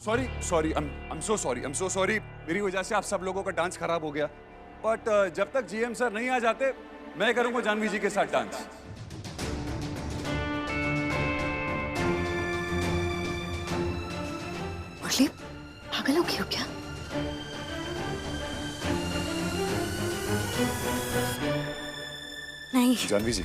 Sorry sorry, I am so sorry. मेरी वजह से आप सब लोगों का डांस खराब हो गया। बट जब तक जीएम सर नहीं आ जाते मैं करूंगा जानवी जी के साथ डांस। मुरली, पागल हो गई हो क्या? नहीं जानवी जी,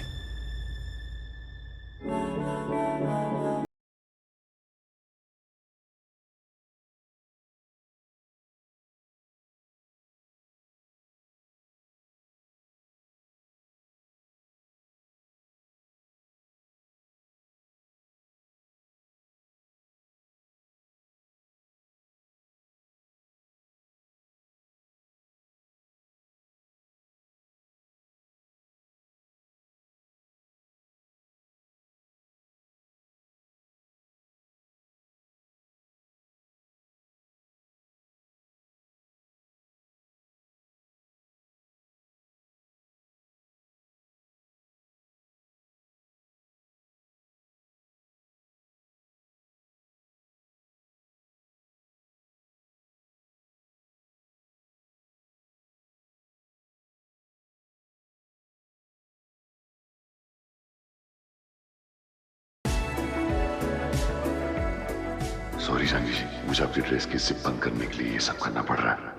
सॉरी जानवी जी, मुझे अपनी ड्रेस की जिप बंद करने के लिए ये सब करना पड़ रहा है।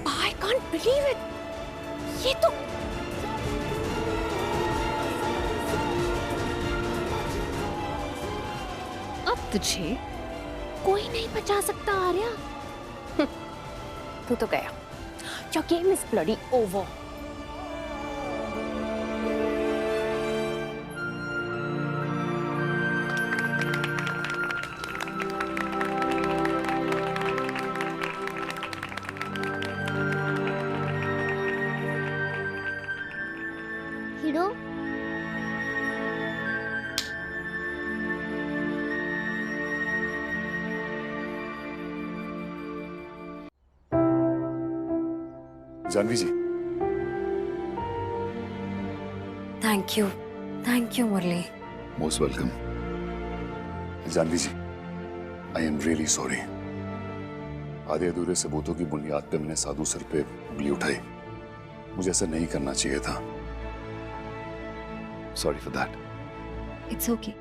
I can't believe it. ये तो अब तुझे कोई नहीं बचा सकता आर्या। तू तो गया। Your game is bloody over. Hero, Janvi ji, thank you Murali. Most welcome. Janvi ji, I am really sorry. आधे अधूरे सबूतों की बुनियाद पे मैंने साधु सर पे उंगली उठाई। मुझे ऐसा नहीं करना चाहिए था। Sorry for that. It's okay.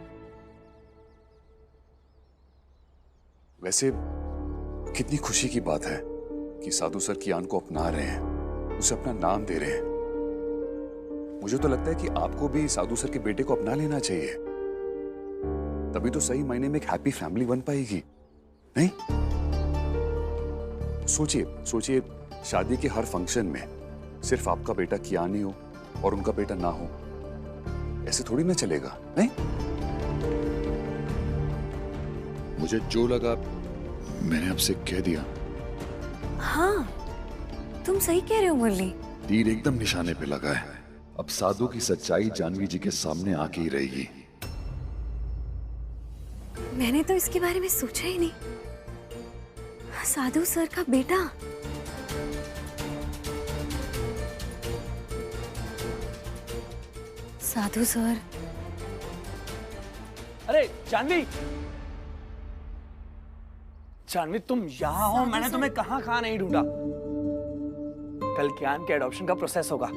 वैसे कितनी खुशी की बात है कि साधु सर कियान को अपना रहे हैं, उसे अपना नाम दे रहे हैं। मुझे तो लगता है कि आपको भी साधु सर के बेटे को अपना लेना चाहिए। तभी तो सही मायने में एक हैप्पी फैमिली बन पाएगी, नहीं? सोचिए शादी के हर फंक्शन में सिर्फ आपका बेटा कियान ही हो और उनका बेटा ना हो, ऐसे थोड़ी ना चलेगा, नहीं? मुझे जो लगा मैंने आपसे कह दिया। हाँ, तुम सही कह रहे हो मुरली। तीर एकदम निशाने पे लगा है। अब साधु की सच्चाई जानवी जी के सामने आके ही रहेगी। मैंने तो इसके बारे में सोचा ही नहीं। साधु सर का बेटा। साधु सर। अरे जानवी, जानवी तुम यहाँ हो, मैंने तुम्हें कहाँ नहीं ढूंढा। कल कियान के एडॉप्शन का प्रोसेस होगा,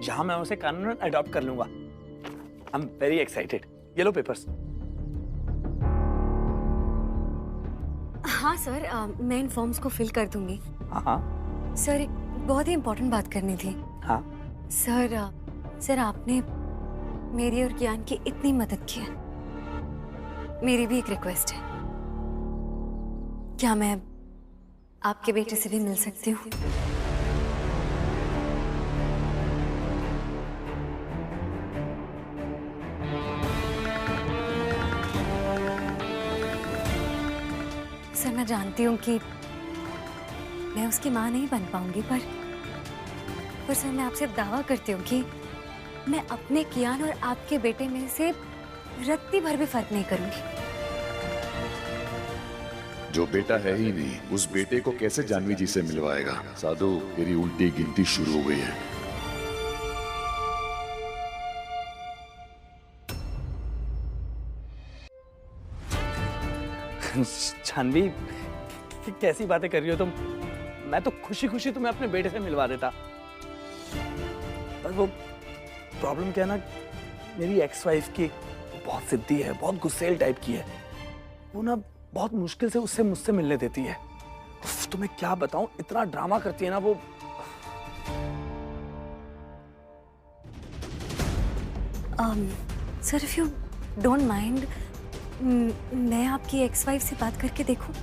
जहां मैं उसे कानूनन अडॉप्ट कर लूंगा। I am very excited. ये लो पेपर्स। हाँ सर, मैं इन फॉर्म्स को फिल कर दूंगी। हाँ सर, एक बहुत ही इम्पोर्टेंट बात करनी थी। हाँ। सर आपने मेरी और कियान की इतनी मदद की है। मेरी भी एक रिक्वेस्ट है। क्या मैं आपके बेटे से भी मिल सकती हूँ? सर, मैं जानती हूँ कि मैं उसकी माँ नहीं बन पाऊंगी, पर सर मैं आपसे दावा करती हूँ कि मैं अपने कियान और आपके बेटे में से रत्ती भर भी फर्क नहीं करूंगी। जो बेटा है ही नहीं, उस बेटे को कैसे जानवी जी से मिलवाएगा? साधु, तेरी उल्टी गिनती शुरू हो गई है। जानवी, कैसी बातें कर रही हो तुम? मैं तो खुशी खुशी तुम्हें अपने बेटे से मिलवा देता, पर वो प्रॉब्लम क्या है ना, मेरी एक्स वाइफ की बहुत जिद्दी है, बहुत गुस्सेल टाइप की है। वो ना बहुत मुश्किल से उससे मुझसे मिलने देती है। तुम्हें क्या बताऊं, इतना ड्रामा करती है ना वो। Sir, if you don't mind, मैं आपकी एक्स वाइफ से बात करके देखूं?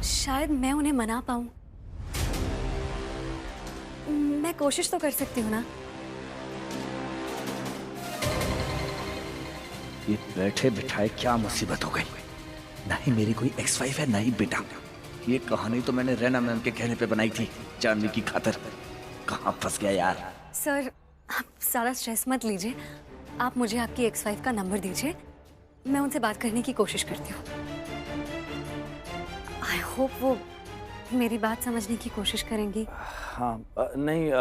शायद मैं उन्हें मना पाऊं। मैं कोशिश तो कर सकती हूँ ना? ये बैठे बिठाए क्या मुसीबत हो गई। ना ही मेरी कोई एक्स वाइफ है, ना ही बेटा। ये कहानी तो मैंने रैना मैम के कहने पे बनाई थी, जानवी की खातिर। कहाँ फंस गया यार। सर, आप सारा स्ट्रेस मत लीजिए। आप मुझे आपकी एक्स वाइफ का नंबर दीजिए, मैं उनसे बात करने की कोशिश करती हूँ। आई होप वो मेरी बात समझने की कोशिश करेंगी। हाँ, नहीं,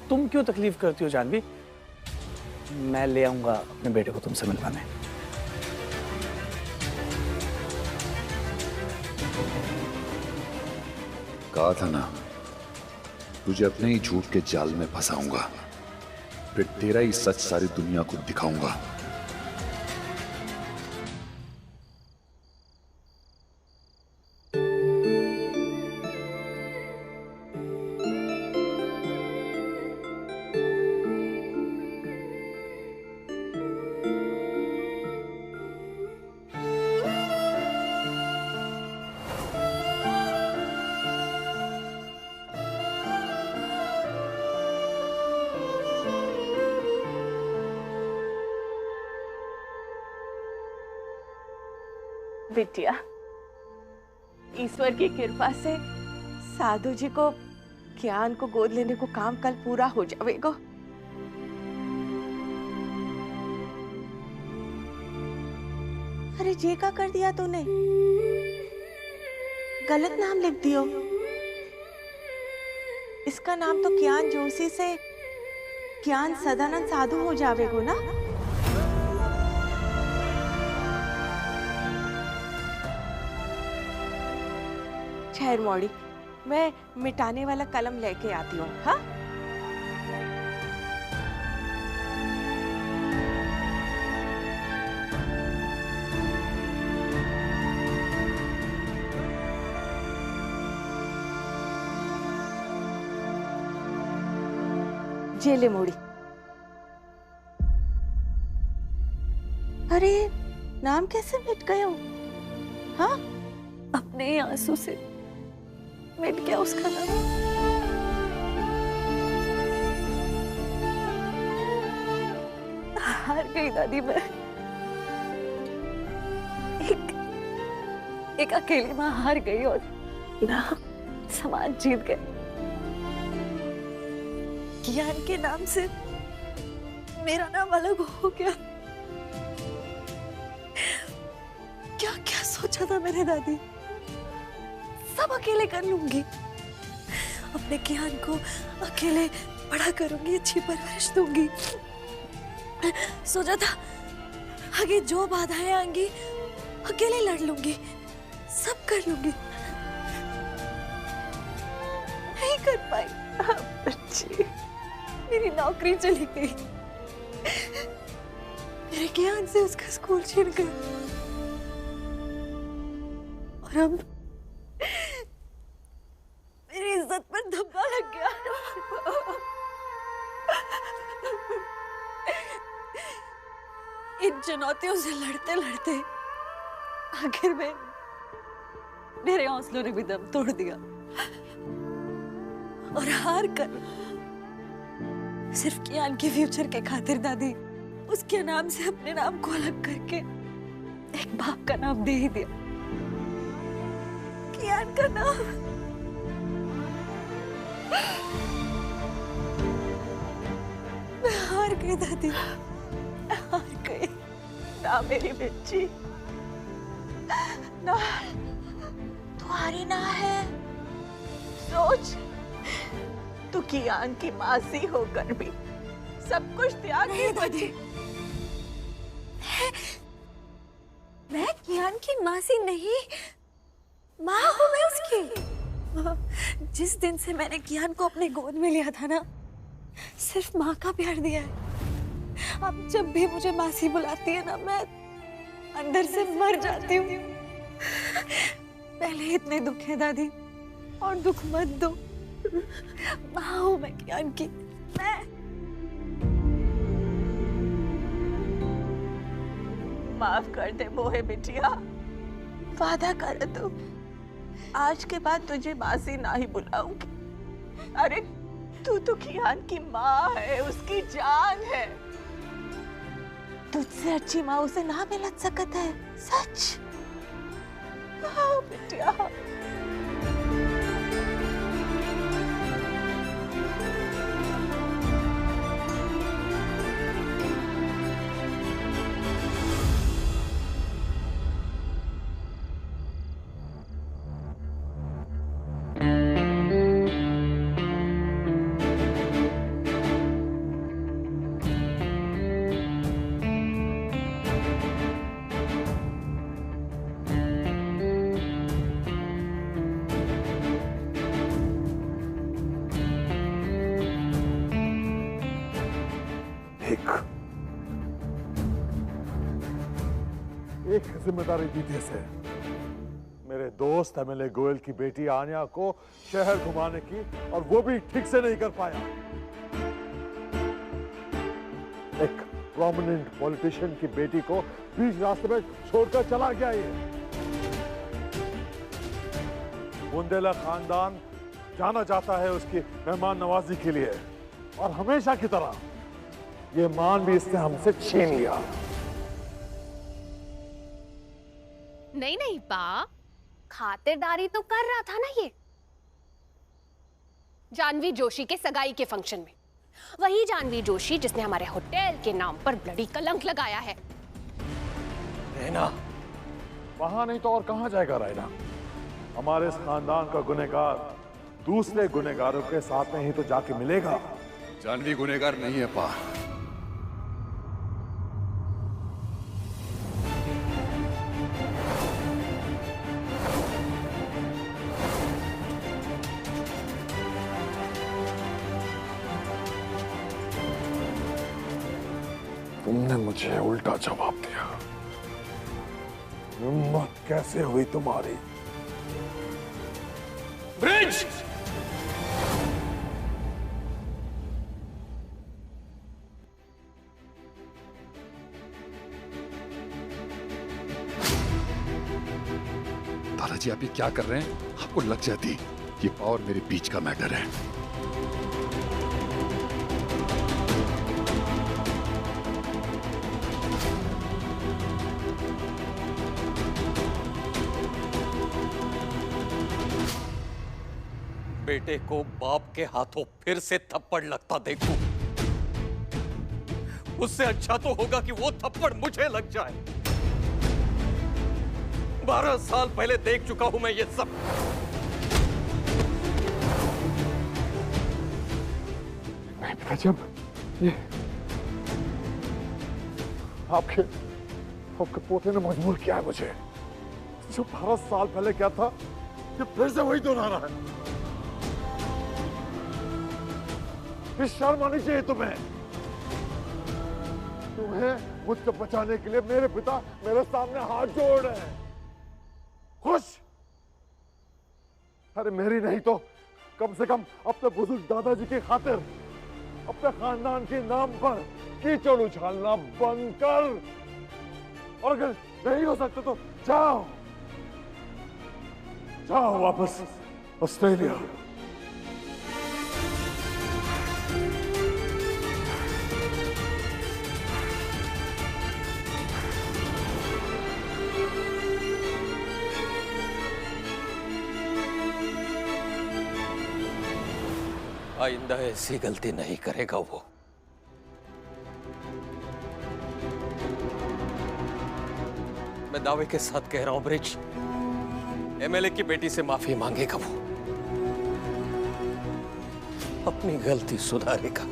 तुम क्यों तकलीफ करती हो जानवी? मैं ले आऊंगा अपने बेटे को तुमसे मिलवाने। कहा था ना, तुझे अपने ही झूठ के जाल में फंसाऊंगा, फिर तेरा ही सच सारी दुनिया को दिखाऊंगा। बिटिया, ईश्वर की कृपा से साधु जी को ज्ञान को गोद लेने को काम कल पूरा हो जाएगा। अरे जे का कर दिया तूने? गलत नाम लिख दियो। इसका नाम तो ज्ञान जोशी से ज्ञान सदानंद साधु हो जावेगो ना। खैर मौड़ी, मैं मिटाने वाला कलम लेके आती हूँ। हाँ, जेले मोड़ी। अरे, नाम कैसे मिट गए हो? हाँ, अपने ही आंसू से मिट गया उसका नाम। हार गई दादी मैं। एक अकेली माँ हार गई और ना समाज जीत गए। ज्ञान के नाम से मेरा नाम अलग हो गया। क्या क्या सोचा था मैंने दादी, सब अकेले कर लूंगी। अपने ज्ञान को अकेले बड़ा करूंगी, अच्छी परवरिश दूंगी। सोचा था आगे जो बाधाएं आएंगी अकेले लड़ लूंगी, सब कर लूंगी। नहीं कर पाई। बच्ची, मेरी नौकरी चली गई, मेरे ज्ञान से उसका स्कूल छीन गया, और अब मेरी इज्जत पर धब्बा लग गया। इन चुनौतियों से लड़ते लड़ते आखिर में मेरे हौसलों ने भी दम तोड़ दिया और हार कर सिर्फ कियान के फ्यूचर के खातिर दादी उसके नाम से अपने नाम को अलग करके एक बाप का नाम दे ही दिया, कियान का नाम। मैं हार गई दादी, हार गई। ना मेरी बच्ची, ना तुम्हारी ना है। सोच, तू कियान की मासी होकर भी सब कुछ त्याग के दादी, मैं कियान की मासी नहीं, माँ हूँ मैं उसकी। जिस दिन से मैंने कियान को अपने गोद में लिया था ना, सिर्फ माँ का प्यार दिया है। अब जब भी मुझे मासी बुलाती है ना, मैं अंदर से मर जाती हूँ। पहले इतने दुख है दादी, और दुख मत दो। माँ हूँ मैं कियान की, मैं। माफ कर दे मोहे बिटिया, वादा कर दो आज के बाद तुझे मासी ना ही बुलाऊंगी। अरे तू तो कियान की माँ है, उसकी जान है। तुझसे अच्छी माँ उसे ना मिल सकत है, सच। हाँ बिटिया। एक जिम्मेदारी दी थी इसे, मेरे दोस्त एमएलए गोयल की बेटी आन्या को शहर घुमाने की, और वो भी ठीक से नहीं कर पाया। एक प्रोमिनेंट पॉलिटिशियन की बेटी को बीच रास्ते में छोड़कर चला गया ये। बुंदेला खानदान जाना जाता है उसकी मेहमान नवाजी के लिए, और हमेशा की तरह ये मान भी इसने हमसे छीन लिया। नहीं नहीं बा, खातिरदारी तो कर रहा था ना ये जानवी जोशी के सगाई के फंक्शन में। वही जानवी जोशी जिसने हमारे होटल के नाम पर ब्लडी कलंक लगाया है। रैना, वहां नहीं तो और कहां जाएगा रैना? हमारे इस खानदान का गुनहगार दूसरे गुनहगारों के साथ में ही तो जाके मिलेगा। जानवी गुनहगार नहीं है पा। तुमने मुझे उल्टा जवाब दिया। हिम्मत कैसे हुई तुम्हारी? ब्रिज! दादाजी आप ये क्या कर रहे हैं? आपको लग जाती, ये और मेरे बीच का मैटर है। बेटे को बाप के हाथों फिर से थप्पड़ लगता देखूं, उससे अच्छा तो होगा कि वो थप्पड़ मुझे लग जाए। 12 साल पहले देख चुका हूं मैं ये सब। जब ये आपके पोते ने मजबूर किया है मुझे, जो 12 साल पहले क्या था ये फिर से वही दोहरा रहा है। ये शर्म आनी चाहिए तुम्हें। तुम्हें मुझसे बचाने के लिए मेरे पिता मेरे सामने हाथ जोड़ रहे हैं। खुश? अरे मेरी नहीं तो कम से कम अपने बुजुर्ग दादाजी की खातिर अपने खानदान के नाम पर कीचड़ उछालना बंद कर। और अगर नहीं हो सकते तो जाओ, जाओ वापस ऑस्ट्रेलिया। आइंदा ऐसी गलती नहीं करेगा वो। मैं दावे के साथ कह रहा हूं ब्रिज, एमएलए की बेटी से माफी मांगेगा वो, अपनी गलती सुधारेगा।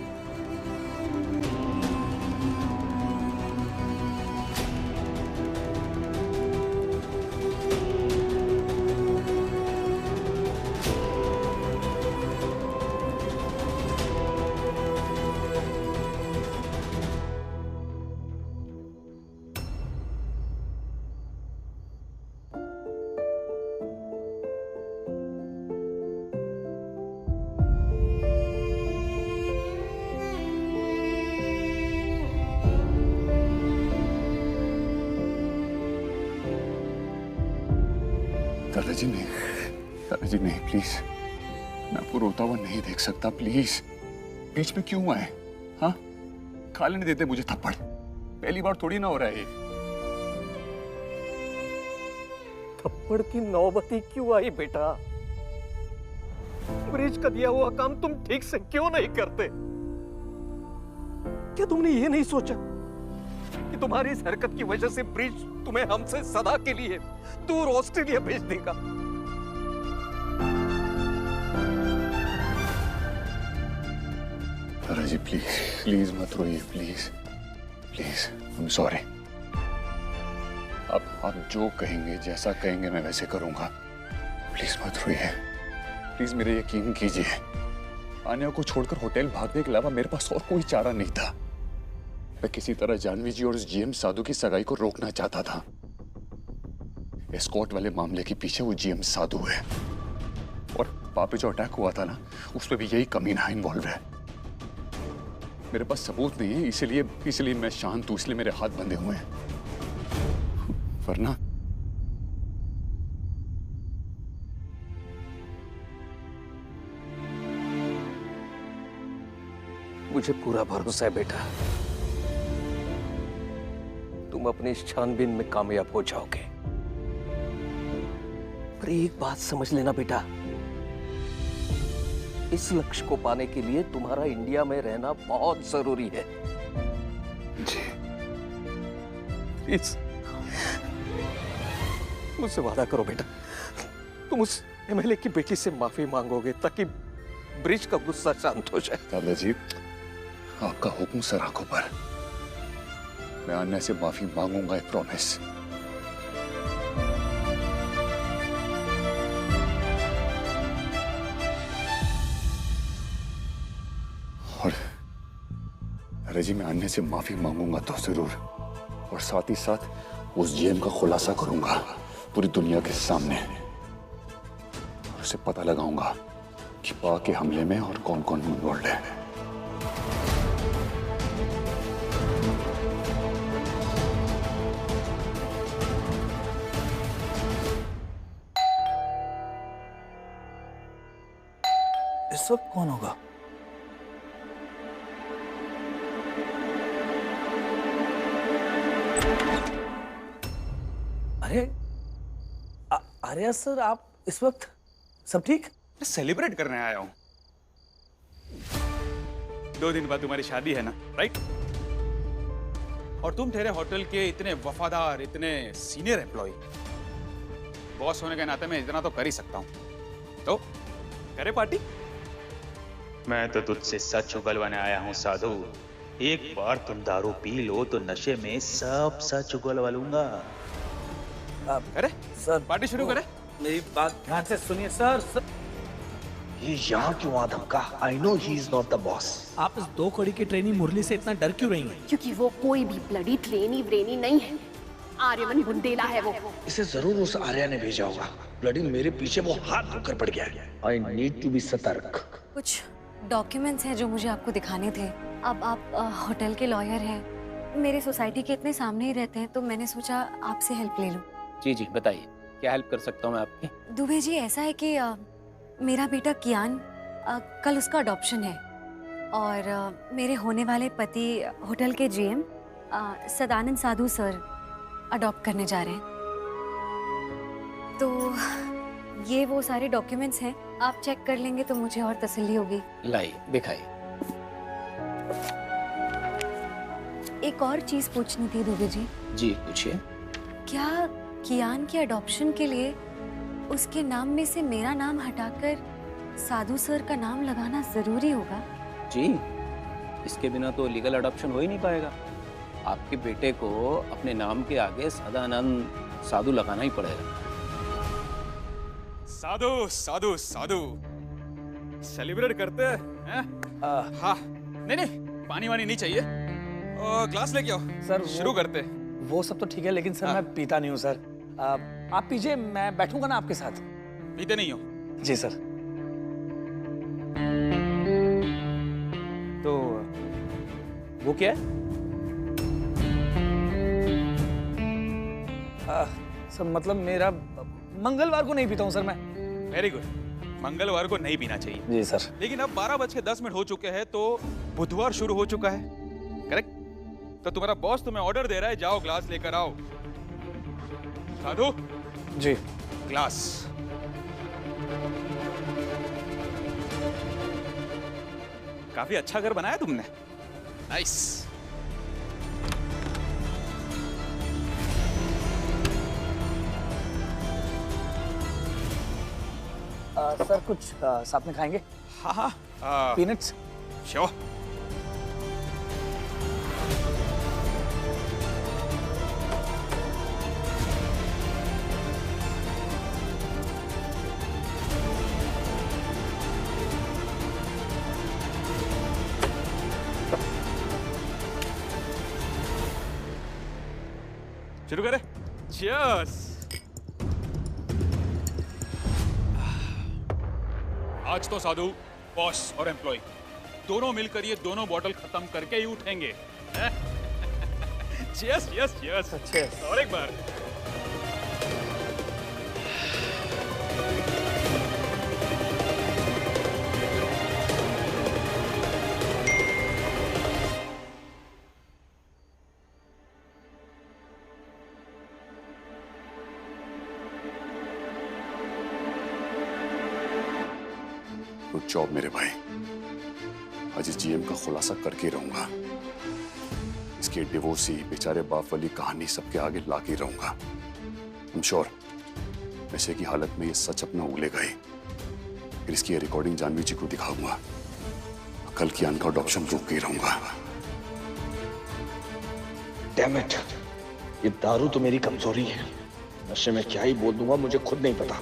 दादाजी नहीं, दादाजी नहीं, प्लीज। मैं आपको रोता हुआ नहीं देख सकता, प्लीज। बीच में क्यों आए? हाँ, खा लेने देते मुझे थप्पड़। पहली बार थोड़ी ना हो रहा है ये। थप्पड़ की नौबती क्यों आई बेटा? ब्रिज का दिया हुआ काम तुम ठीक से क्यों नहीं करते? क्या तुमने ये नहीं सोचा कि तुम्हारी इस हरकत की वजह से ब्रिज तुम्हें हमसे सदा के लिए दूर ऑस्ट्रेलिया भेज देगा? दादाजी प्लीज, प्लीज मत रोइए, please, please. I am sorry. अब आप जो कहेंगे, जैसा कहेंगे मैं वैसे करूंगा। प्लीज मत रोइए, प्लीज मेरे यकीन कीजिए। आन्या को छोड़कर होटल भागने के अलावा मेरे पास और कोई चारा नहीं था। मैं किसी तरह जानवी जी और उस जीएम साधु की सगाई को रोकना चाहता था। एस्कॉर्ट वाले मामले के पीछे वो जीएम साधु है, और वहां पे जो अटैक हुआ था ना, उसमें भी यही कमीना इन्वॉल्व है। मेरे पास सबूत नहीं है, इसलिए मैं शांत हूं, इसलिए मेरे हाथ बंधे हुए हैं। वरना मुझे पूरा भरोसा है बेटा, तुम अपनी इस छानबीन में कामयाब हो जाओगे। पर एक बात समझ लेना बेटा, इस लक्ष्य को पाने के लिए तुम्हारा इंडिया में रहना बहुत जरूरी है। जी प्लीज मुझसे वादा करो बेटा, तुम उस एमएलए की बेटी से माफी मांगोगे ताकि ब्रिज का गुस्सा शांत हो जाए। दादाजी, आपका हुक्म सर आंखों पर। मैं आन्या से माफी मांगूंगा, आई प्रॉमिस। और अरे जी, मैं आन्या से माफी मांगूंगा तो जरूर, और साथ ही साथ उस जीएम का खुलासा करूंगा पूरी दुनिया के सामने। और उसे पता लगाऊंगा कि पा के हमले में और कौन कौन इन्वॉल्व है। इस वक्त कौन होगा? अरे आर्या सर, आप इस वक्त सब ठीक? मैं सेलिब्रेट करने आया हूं। 2 दिन बाद तुम्हारी शादी है ना, राइट? और तुम ठहरे होटल के इतने वफादार, इतने सीनियर एम्प्लॉय, बॉस होने के नाते मैं इतना तो कर ही सकता हूं। तो करे पार्टी? मैं तो तुझसे सच उगलवाने आया हूँ साधु। एक बार तुम दारू पी लो तो नशे में सब सच उगलवा लूंगा। करे सर, पार्टी शुरू करे। मेरी बात ध्यान से सुनिए सर। ये यहाँ क्यों आ धमका? I know he is not the boss. आप इस 2 कड़ी की ट्रेनी मुरली से इतना डर क्यों रही हैं? क्योंकि वो कोई भी ब्लडी ट्रेनी व्रेनी नहीं है, आर्यमन बुंदेला है वो। इसे जरूर उस आर्या ने भेजा होगा। ब्लडी मेरे पीछे वो हाथ धोकर पड़ गया है। आई नीड टू बी सतर्क। कुछ डॉक्यूमेंट्स हैं जो मुझे आपको दिखाने थे। अब आप होटल के लॉयर हैं, मेरे सोसाइटी के इतने सामने ही रहते हैं, तो मैंने सोचा आपसे हेल्प ले लूं। जी जी बताइए, क्या हेल्प कर सकता हूँ मैं आपकी? दुबे जी, ऐसा है कि मेरा बेटा कियान, कल उसका अडॉप्शन है और मेरे होने वाले पति होटल के जीएम सदानंद साधु सर अडॉप्ट करने जा रहे हैं। तो ये वो सारे डॉक्यूमेंट्स हैं, आप चेक कर लेंगे तो मुझे और तसल्ली होगी। लाइए दिखाइए। एक और चीज पूछनी थी दुबे जी। जी पूछिए। क्या कियान के अडॉप्शन के लिए उसके नाम में से मेरा नाम हटाकर साधु सर का नाम लगाना जरूरी होगा? जी, इसके बिना तो लीगल अडॉप्शन हो ही नहीं पाएगा। आपके बेटे को अपने नाम के आगे सदानंद साधु लगाना ही पड़ेगा। साधु साधु साधु सेलिब्रेट करते हैं? हाँ, नहीं नहीं पानी वानी नहीं चाहिए, ग्लास लेके आओ सर। शुरू करते। वो सब तो ठीक है, लेकिन सर मैं पीता नहीं हूँ सर। आप पीजिए, मैं बैठूंगा ना आपके साथ। पीते नहीं हो? जी सर। तो वो क्या है? सर मतलब मेरा मंगलवार को नहीं पीता हूँ सर मैं। वेरी गुड, मंगलवार को नहीं पीना चाहिए। जी सर। लेकिन अब 12:10 हो चुके हैं, तो बुधवार शुरू हो चुका है, करेक्ट? तो तुम्हारा बॉस तुम्हें ऑर्डर दे रहा है, जाओ ग्लास लेकर आओ। साधु जी, ग्लास। काफी अच्छा घर बनाया तुमने, नाइस। सर कुछ साथ में खाएंगे? हाँ हाँ, पीनट्स। श्योर। शुरू करें? Cheers! आज तो साधु, बॉस और एम्प्लॉय दोनों मिलकर ये दोनों बॉटल खत्म करके ही उठेंगे। Cheers, cheers, cheers! Cheers! और एक बार। गुड जॉब मेरे भाई, आज इस जीएम का खुलासा करके रहूंगा। इसके डिवोर्सी बेचारे बाप वाली कहानी सबके आगे लाके रहूंगा। I'm sure नशे की हालत में ये सच अपना उगलेगा ही। फिर इसकी रिकॉर्डिंग जानवी जी को दिखाऊंगा। कल कियान का अडॉप्शन रोक के रहूंगा। डैम इट, ये दारू तो मेरी कमजोरी है। नशे में क्या ही बोल दूंगा मुझे खुद नहीं पता।